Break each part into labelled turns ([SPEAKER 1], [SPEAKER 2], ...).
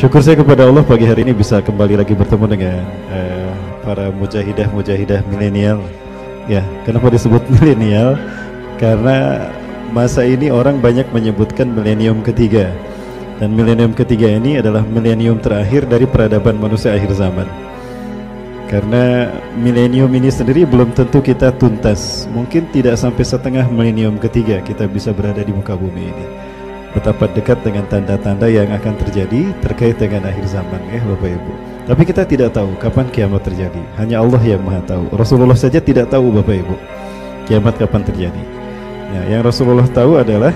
[SPEAKER 1] Syukur saya kepada Allah pagi hari ini bisa kembali lagi bertemu dengan para mujahidah milenial. Ya, kenapa disebut milenial? Karena masa ini orang banyak menyebutkan milenium ketiga. Dan milenium ketiga ini adalah milenium terakhir dari peradaban manusia akhir zaman. Karena milenium ini sendiri belum tentu kita tuntas. Mungkin tidak sampai setengah milenium ketiga kita bisa berada di muka bumi ini. Betapa dekat dengan tanda-tanda yang akan terjadi terkait dengan akhir zaman, ya Bapak Ibu. Tapi kita tidak tahu kapan kiamat terjadi. Hanya Allah yang Maha tahu. Rasulullah saja tidak tahu, Bapak Ibu, kiamat kapan terjadi. Nah, yang Rasulullah tahu adalah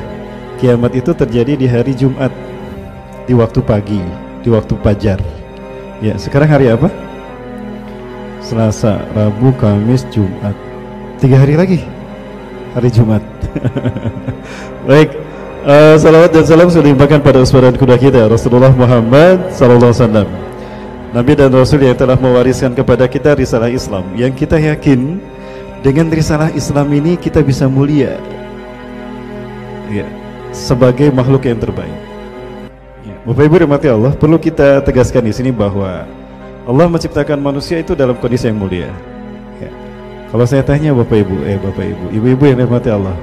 [SPEAKER 1] kiamat itu terjadi di hari Jumat, di waktu pagi, di waktu fajar. Ya, sekarang hari apa? Selasa, Rabu, Kamis, Jumat. 3 hari lagi hari Jumat. Baik. Salawat dan salam sudah dilimpahkan pada uswah dan kuda kita Rasulullah Muhammad SAW, Nabi dan Rasul yang telah mewariskan kepada kita risalah Islam, yang kita yakin dengan risalah Islam ini kita bisa mulia, ya, sebagai makhluk yang terbaik. Ya, Bapak Ibu rahmati Allah, perlu kita tegaskan di sini bahwa Allah menciptakan manusia itu dalam kondisi yang mulia. Ya. Kalau saya tanya Bapak Ibu, ibu-ibu yang rahmati Allah,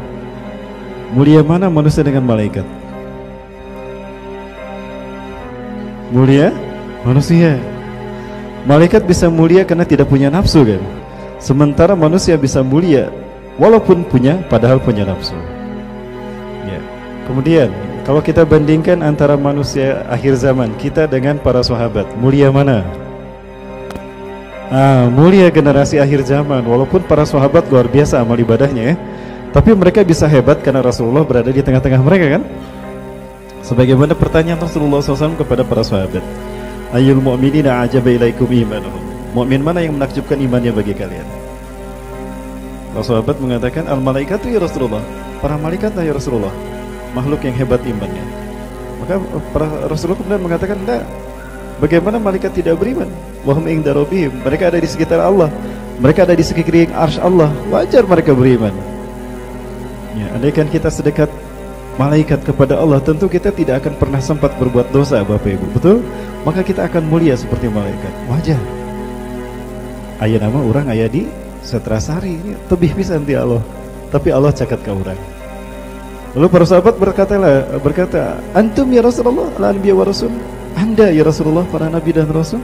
[SPEAKER 1] mulia mana manusia dengan malaikat? Mulia manusia. Malaikat bisa mulia karena tidak punya nafsu, kan? Sementara manusia bisa mulia walaupun padahal punya nafsu. Ya. Kemudian kalau kita bandingkan antara manusia akhir zaman kita dengan para sahabat, mulia mana? Mulia generasi akhir zaman. Walaupun para sahabat luar biasa amal ibadahnya, ya, tapi mereka bisa hebat karena Rasulullah berada di tengah-tengah mereka, kan? Sebagaimana pertanyaan Rasulullah SAW kepada para sahabat, Ayyul mu'minina ajaba ilaikum imanuhum. Mu'min mana yang menakjubkan imannya bagi kalian? Para sahabat mengatakan, Al-malaikatu ya Rasulullah. Para malaikat ya Rasulullah, makhluk yang hebat imannya. Maka para Rasulullah kemudian mengatakan, enggak, bagaimana malaikat tidak beriman? Wahum inda rabbihim. Mereka ada di sekitar Allah, mereka ada di sekeliling arsy Allah, wajar mereka beriman. Ya, andaikan kita sedekat malaikat kepada Allah, tentu kita tidak akan pernah sempat berbuat dosa, Bapak Ibu. Betul? Maka kita akan mulia seperti malaikat. Wajar. Aya nama orang aya di Setrasari, ini tebih pisan ti Allah. Tapi Allah caket ka urang. Lalu para sahabat berkata, Antum ya Rasulullah, la anbiya wa rasul. Anda ya Rasulullah, para nabi dan rasul?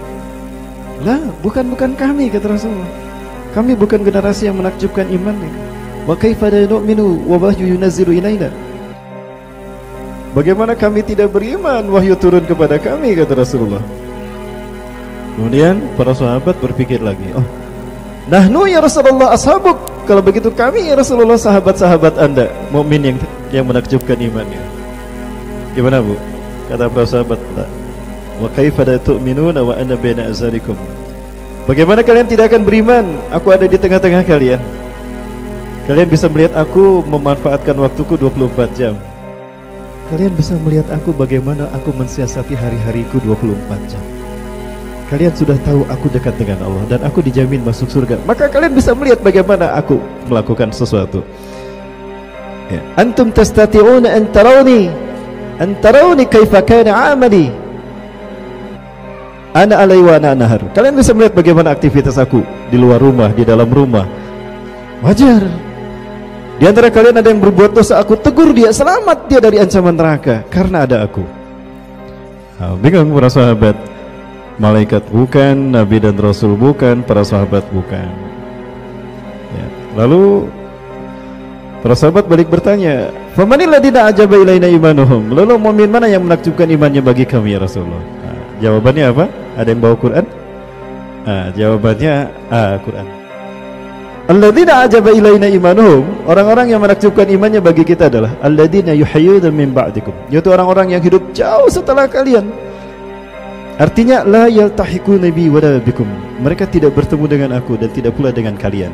[SPEAKER 1] Lah, bukan kami, kata Rasulullah. Kami bukan generasi yang menakjubkan imannya. Wa kaifa la nu'minu wa wahyu yunazzilu ilaina. Bagaimana kami tidak beriman, wahyu turun kepada kami, kata Rasulullah. Kemudian para sahabat berpikir lagi, oh, nahnu ya Rasulullah ashabuk. Kalau begitu kami ya Rasulullah sahabat-sahabat Anda, mukmin yang menakjubkan imannya. Gimana, Bu? Kata para sahabat, wa kaifa la tu'minuna wa ana baina azharikum. Bagaimana kalian tidak akan beriman? Aku ada di tengah-tengah kalian. Kalian bisa melihat aku memanfaatkan waktuku 24 jam. Kalian bisa melihat aku bagaimana aku mensiasati hari-hariku 24 jam. Kalian sudah tahu aku dekat dengan Allah dan aku dijamin masuk surga. Maka kalian bisa melihat bagaimana aku melakukan sesuatu. Ya. Antum tastati'una an tarawni kaifa kana 'amali. Ana alai wa ana nahar. Kalian bisa melihat bagaimana aktivitas aku di luar rumah, di dalam rumah. Wajar. Di antara kalian ada yang berbuat dosa, aku tegur dia, selamat dia dari ancaman neraka karena ada aku. Bingung para sahabat. Malaikat bukan, nabi dan rasul bukan, para sahabat bukan. Ya. Lalu para sahabat balik bertanya, "Famanil ladzina ajaba ilaina imanuhum?" Lalu mukmin mana yang menakjubkan imannya bagi kami ya Rasulullah? Jawabannya apa? Ada yang bawa Quran? Jawabannya Quran. Alladzina ajaba ilaina imanuhum, orang-orang yang menakjubkan imannya bagi kita adalah alladzina yuhayyuna min ba'dikum, yaitu orang-orang yang hidup jauh setelah kalian. Artinya la yaltahiquna bi wala bikum, mereka tidak bertemu dengan aku dan tidak pula dengan kalian.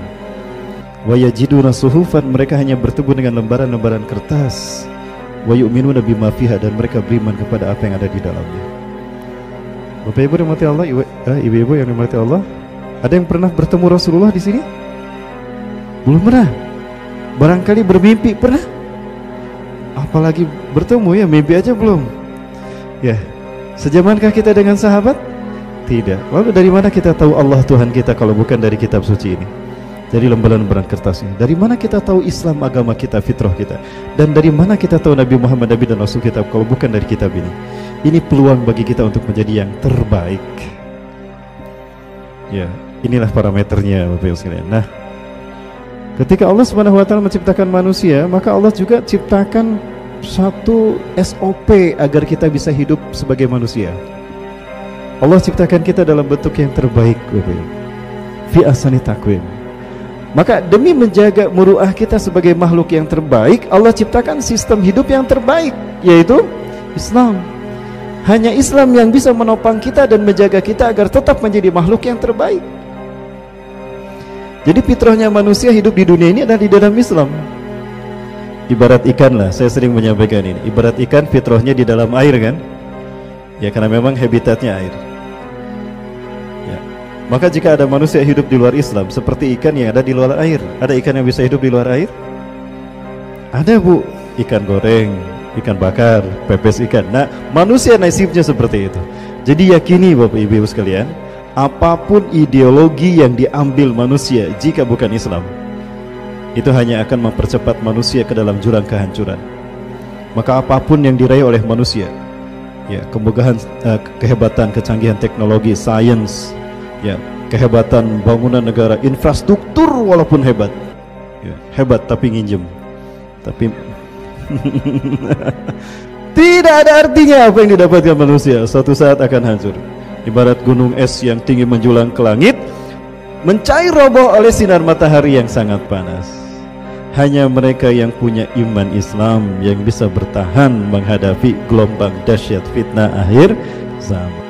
[SPEAKER 1] Wa yajiduna suhufan, mereka hanya bertemu dengan lembaran-lembaran kertas. Wa yu'minuna bima fiha, dan mereka beriman kepada apa yang ada di dalamnya. Bapak Ibu yang dirahmati Allah, ibu-ibu yang dirahmati Allah, ada yang pernah bertemu Rasulullah di sini? Belum pernah. Barangkali bermimpi pernah. Apalagi bertemu, ya mimpi aja belum. Ya. Sejamankah kita dengan sahabat? Tidak. Lalu dari mana kita tahu Allah Tuhan kita kalau bukan dari kitab suci ini? Dari lembaran-lembaran kertasnya. Dari mana kita tahu Islam agama kita, fitrah kita? Dan dari mana kita tahu Nabi Muhammad, Nabi dan Rasul kita kalau bukan dari kitab ini? Ini peluang bagi kita untuk menjadi yang terbaik. Ya, inilah parameternya Bapak Ibu sekalian. Nah, ketika Allah Subhanahu wa taala menciptakan manusia, maka Allah juga ciptakan satu SOP agar kita bisa hidup sebagai manusia. Allah ciptakan kita dalam bentuk yang terbaik, Bapak Ibu. Fi ahsani taqwim. Maka demi menjaga muruah kita sebagai makhluk yang terbaik, Allah ciptakan sistem hidup yang terbaik, yaitu Islam. Hanya Islam yang bisa menopang kita dan menjaga kita agar tetap menjadi makhluk yang terbaik. Jadi fitrahnya manusia hidup di dunia ini adalah di dalam Islam. Ibarat ikan lah, saya sering menyampaikan ini. Ibarat ikan fitrahnya di dalam air kan? Ya karena memang habitatnya air. Ya. Maka jika ada manusia hidup di luar Islam, seperti ikan yang ada di luar air. Ada ikan yang bisa hidup di luar air? Ada Bu, ikan goreng, ikan bakar, pepes ikan. Nah, manusia nasibnya seperti itu. Jadi yakini Bapak Ibu sekalian, apapun ideologi yang diambil manusia jika bukan Islam, itu hanya akan mempercepat manusia ke dalam jurang kehancuran. Maka apapun yang diraih oleh manusia, ya kemegahan, kehebatan, kecanggihan teknologi, sains, ya kehebatan bangunan negara, infrastruktur walaupun hebat, ya, hebat tapi nginjem, tapi tidak ada artinya apa yang didapatkan manusia. Suatu saat akan hancur. Ibarat gunung es yang tinggi menjulang ke langit, mencair roboh oleh sinar matahari yang sangat panas. Hanya mereka yang punya iman Islam yang bisa bertahan menghadapi gelombang dahsyat fitnah akhir zaman.